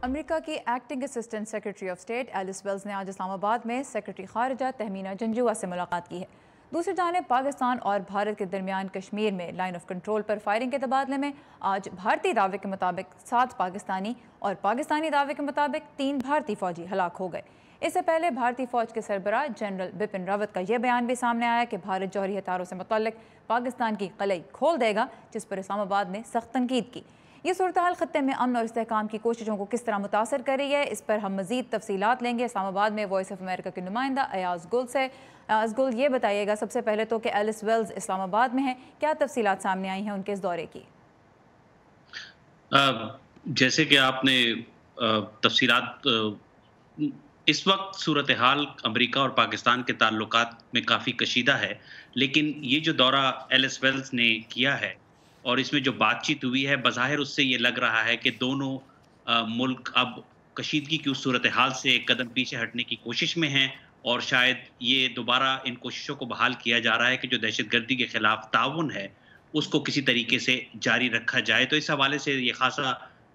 امریکہ کی acting assistant secretary of state Alice Wells نے آج اسلام آباد میں سیکرٹری خارجہ تہمینہ جنجوعہ سے ملاقات کی ہے۔ دوسری جانب پاکستان اور بھارت کے درمیان کشمیر میں line of control per firing کے تبادلے میں آج بھارتی دعوے کے مطابق 7 پاکستانی اور پاکستانی دعوے کے مطابق 3 بھارتی فوجی ہلاک ہو گئے۔ اس سے پہلے بھارتی فوج کے سربراہ جنرل بپن راوت کا یہ بیان بھی سامنے آیا کہ بھارت جوہری ہتھیاروں سے متعلق پاکستان کی قلعی کھول دے گا، جس پر اسلام آباد نے سخت تنقید کی۔ یہ صورتحال خطے میں امن اور استحکام کی کوششوں کو کس طرح متاثر کر رہی ہے، اس پر ہم مزید تفصیلات لیں گے اسلام آباد میں وائس آف امریکہ کے نمائندہ ایاز گل سے۔ ایاز گل، یہ بتائیے گا سب سے پہلے تو کہ ایلس ویلز اسلام آباد میں ہیں، کیا تفصیلات سامنے آئی ہیں ان کے اس دورے کی؟ جیسے کہ آپ نے تفصیلات، اس وقت صورتحال امریکہ اور پاکستان کے تعلقات میں کافی کشیدہ ہے، لیکن یہ جو دورہ ایلس ویلز نے کیا ہے اور اس میں جو بات چیت ہوئی ہے، بظاہر اس سے یہ لگ رہا ہے کہ دونوں ملک اب کشیدگی کی اس صورتحال سے ایک قدم پیچھے ہٹنے کی کوشش میں ہیں، اور شاید یہ دوبارہ ان کوششوں کو بحال کیا جا رہا ہے کہ جو دہشت گردی کے خلاف تعاون ہے اس کو کسی طریقے سے جاری رکھا جائے۔ تو اس حوالے سے یہ خاصا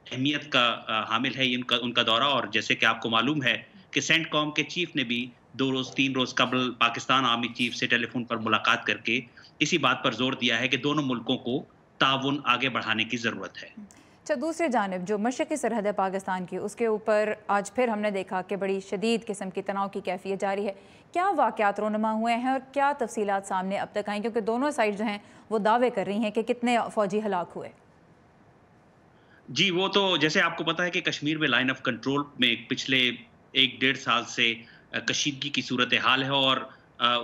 اہمیت کا حامل ہے ان کا دورہ، اور جیسے کہ آپ کو معلوم ہے کہ سینٹ کام کے چیف نے بھی 3 روز قبل پاکستان آرمی چیف سے ٹیلی فون پر ملاقات کر کے اسی بات پر زور دیا ہے کہ دونوں ملکوں کو تعاون آگے بڑھانے کی ضرورت ہے۔ اچھا، دوسری جانب جو مشرقی سرحد ہے پاکستان کی، اس کے اوپر آج پھر ہم نے دیکھا کہ بڑی شدید قسم کی تناؤ کی کیفیت جاری ہے۔ کیا واقعات رونما ہوئے ہیں اور کیا تفصیلات سامنے اب تک آئیں، کیونکہ دونوں سائڈ جو ہیں وہ دعوے کر رہی ہیں کہ کتنے فوجی ہلاک ہوئے؟ جی، وہ تو جیسے آپ کو پتا ہے کہ کشمیر میں لائن آف کنٹرول میں پچھلے 1-1.5 سال سے کشیدگی کی صورتحال ہے، اور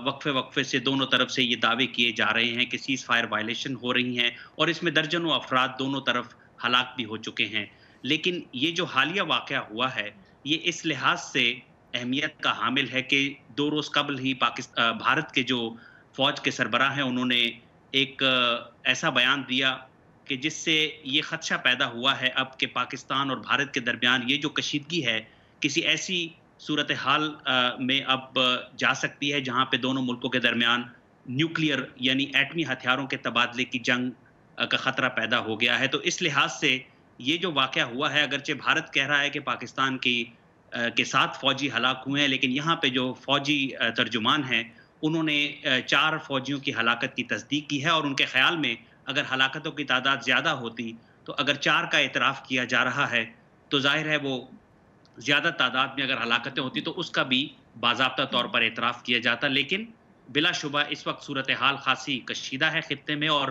وقفے سے دونوں طرف سے یہ دعوے کیے جا رہے ہیں کہ سیز فائر وائلیشن ہو رہی ہیں، اور اس میں درجنوں افراد دونوں طرف ہلاک بھی ہو چکے ہیں۔ لیکن یہ جو حالیہ واقعہ ہوا ہے، یہ اس لحاظ سے اہمیت کا حامل ہے کہ 2 روز قبل ہی بھارت کے جو فوج کے سربراہ ہیں، انہوں نے ایک ایسا بیان دیا کہ جس سے یہ خدشہ پیدا ہوا ہے اب کہ پاکستان اور بھارت کے درمیان یہ جو کشیدگی ہے کسی ایسی صورتحال میں اب جا سکتی ہے جہاں پہ دونوں ملکوں کے درمیان نیوکلیئر یعنی ایٹمی ہتھیاروں کے تبادلے کی جنگ کا خطرہ پیدا ہو گیا ہے۔ تو اس لحاظ سے یہ جو واقعہ ہوا ہے، اگرچہ بھارت کہہ رہا ہے کہ پاکستان کے 7 فوجی ہلاک ہوئے ہیں، لیکن یہاں پہ جو فوجی ترجمان ہیں انہوں نے 4 فوجیوں کی ہلاکت کی تصدیق کی ہے، اور ان کے خیال میں اگر ہلاکتوں کی تعداد زیادہ ہوتی تو اگر 4 کا اعتراف کیا جا رہا ہے تو ظاہر ہے وہ زیادہ تعداد میں اگر ہلاکتیں ہوتی تو اس کا بھی باضابطہ طور پر اعتراف کیا جاتا۔ لیکن بلا شبہ اس وقت صورتحال خاصی کشیدہ ہے خطے میں، اور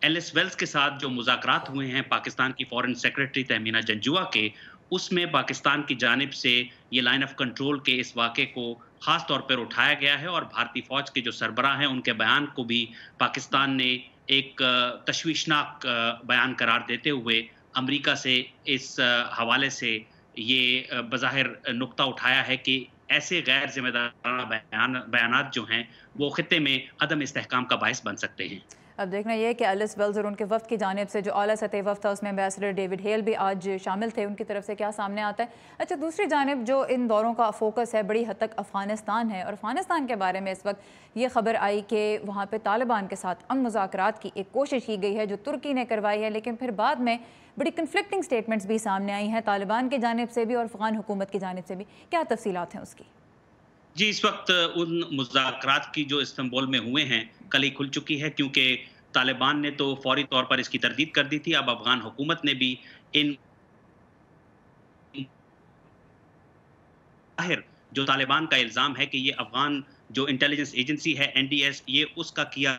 ایلس ویلز کے ساتھ جو مذاکرات ہوئے ہیں پاکستان کی فورن سیکرٹری تہمینہ جنجوعہ کے، اس میں پاکستان کی جانب سے یہ لائن آف کنٹرول کے اس واقعے کو خاص طور پر اٹھایا گیا ہے، اور بھارتی فوج کے جو سربراہ ہیں ان کے بیان کو بھی پاکستان نے ایک تشویشناک بیان قرار دیتے ہوئے امریکہ سے اس حوالے سے یہ بظاہر نقطہ اٹھایا ہے کہ ایسے غیر ذمہ دارانہ بیانات جو ہیں وہ خطے میں عدم استحکام کا باعث بن سکتے ہیں۔ اب دیکھنا یہ ہے کہ ایلس ویلز اور ان کے وفد کی جانب سے جو اعلیٰ سطحی وفد تھا اس میں ایمبیسڈر ڈیوڈ ہیل بھی آج شامل تھے، ان کی طرف سے کیا سامنے آتا ہے۔ اچھا، دوسری جانب جو ان دوروں کا فوکس ہے بڑی حد تک افغانستان ہے، اور افغانستان کے بارے میں اس وقت یہ خبر آئی کہ وہاں پہ طالبان کے ساتھ امن مذاکرات کی ایک کوشش کی گئی ہے جو ترکی نے کروائی ہے، لیکن پھر بعد میں بڑی کنفلکٹنگ سٹیٹمنٹس بھی سامنے آئی ہیں طالبان کی جانب سے بھی اور افغان حکومت کی جانب سے بھی۔ کیا تفصیلات ہیں اس کی؟ جی، اس وقت ان مذاکرات کی جو استنبول میں ہوئے ہیں کل ہی کھل چکی ہے، کیونکہ طالبان نے تو فوری طور پر اس کی تردید کر دی تھی۔ اب افغان حکومت نے بھی ان جو طالبان کا الزام ہے کہ یہ افغان جو انٹیلیجنس ایجنسی ہے NDS، یہ اس کا کیا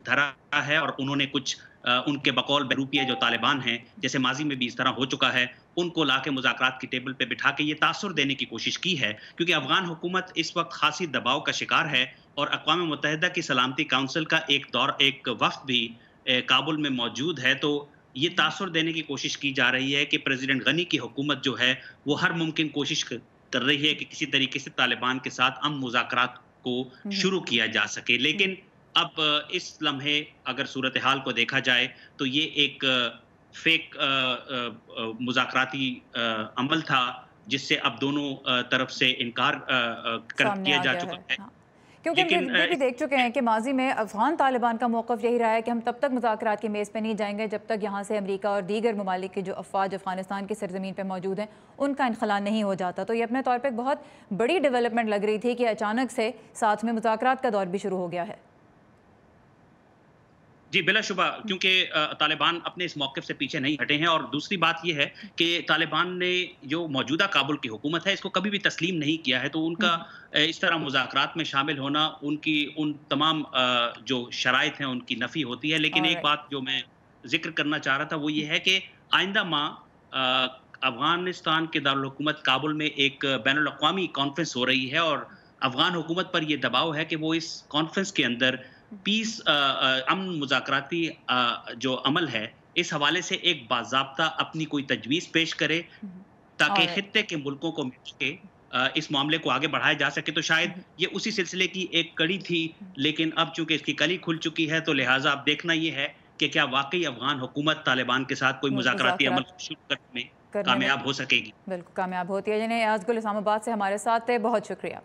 دھرا ہے، اور انہوں نے کچھ ان کے بقول بہروپیہ جو طالبان ہیں، جیسے ماضی میں بھی اس طرح ہو چکا ہے، ان کو لا کے مذاکرات کی ٹیبل پہ بٹھا کے یہ تاثر دینے کی کوشش کی ہے، کیونکہ افغان حکومت اس وقت خاصی دباؤ کا شکار ہے، اور اقوام متحدہ کی سلامتی کونسل کا ایک وفد بھی کابل میں موجود ہے۔ تو یہ تاثر دینے کی کوشش کی جا رہی ہے کہ پریزیڈنٹ غنی کی حکومت جو ہے وہ ہر ممکن کوشش کر رہی ہے کہ کسی طریقے سے طالبان کے ساتھ امن مذاکرات کو شروع کیا جا سکے۔ لیکن اب اس لمحے اگر صورتحال کو دیکھا جائے تو یہ ایک فیک مذاکراتی عمل تھا جس سے اب دونوں طرف سے انکار کیا جا چکا ہے۔ کیونکہ ہم یہ بھی دیکھ چکے ہیں کہ ماضی میں افغان طالبان کا موقف یہی رہا ہے کہ ہم تب تک مذاکرات کی میز پہ نہیں جائیں گے جب تک یہاں سے امریکہ اور دیگر ممالک کی جو افواج افغانستان کی سرزمین پہ موجود ہیں ان کا انخلا نہیں ہو جاتا. تو یہ اپنے طور پہ ایک بہت بڑی ڈیولپمنٹ لگ رہی تھی کہ اچانک سے ساتھ میں مذاکرات کا دور بھی شروع ہو گیا ہے. جی بلا شبہ، کیونکہ طالبان اپنے اس موقف سے پیچھے نہیں ہٹے ہیں. اور دوسری بات یہ ہے کہ طالبان نے جو موجودہ کابل کی حکومت ہے اس کو کبھی بھی تسلیم نہیں کیا ہے، تو ان کا اس طرح مذاکرات میں شامل ہونا ان تمام جو شرائط ہیں ان کی نفی ہوتی ہے. لیکن ایک بات جو میں ذکر کرنا چاہ رہا تھا وہ یہ ہے کہ آئندہ ماہ افغانستان کے دارالحکومت کابل میں ایک بین الاقوامی کانفرنس ہو رہی ہے، اور افغان حکومت پر یہ دباؤ ہے کہ وہ اس کانفرنس کے اندر پیس امن مذاکراتی جو عمل ہے اس حوالے سے ایک باضابطہ اپنی کوئی تجویز پیش کرے تاکہ خطے کے ملکوں کو مل کے اس معاملے کو آگے بڑھایا جا سکے. تو شاید یہ اسی سلسلے کی ایک کڑی تھی، لیکن اب چونکہ اس کی کلی کھل چکی ہے تو لہٰذا اب دیکھنا یہ ہے کہ کیا واقعی افغان حکومت طالبان کے ساتھ کوئی مذاکراتی عمل شروع کرنے میں کامیاب ہو سکے گی. بالکل کامیاب ہوتی ہے. ایاز گل اسلام آباد سے ہمارے ساتھ تھے، بہت شکریہ.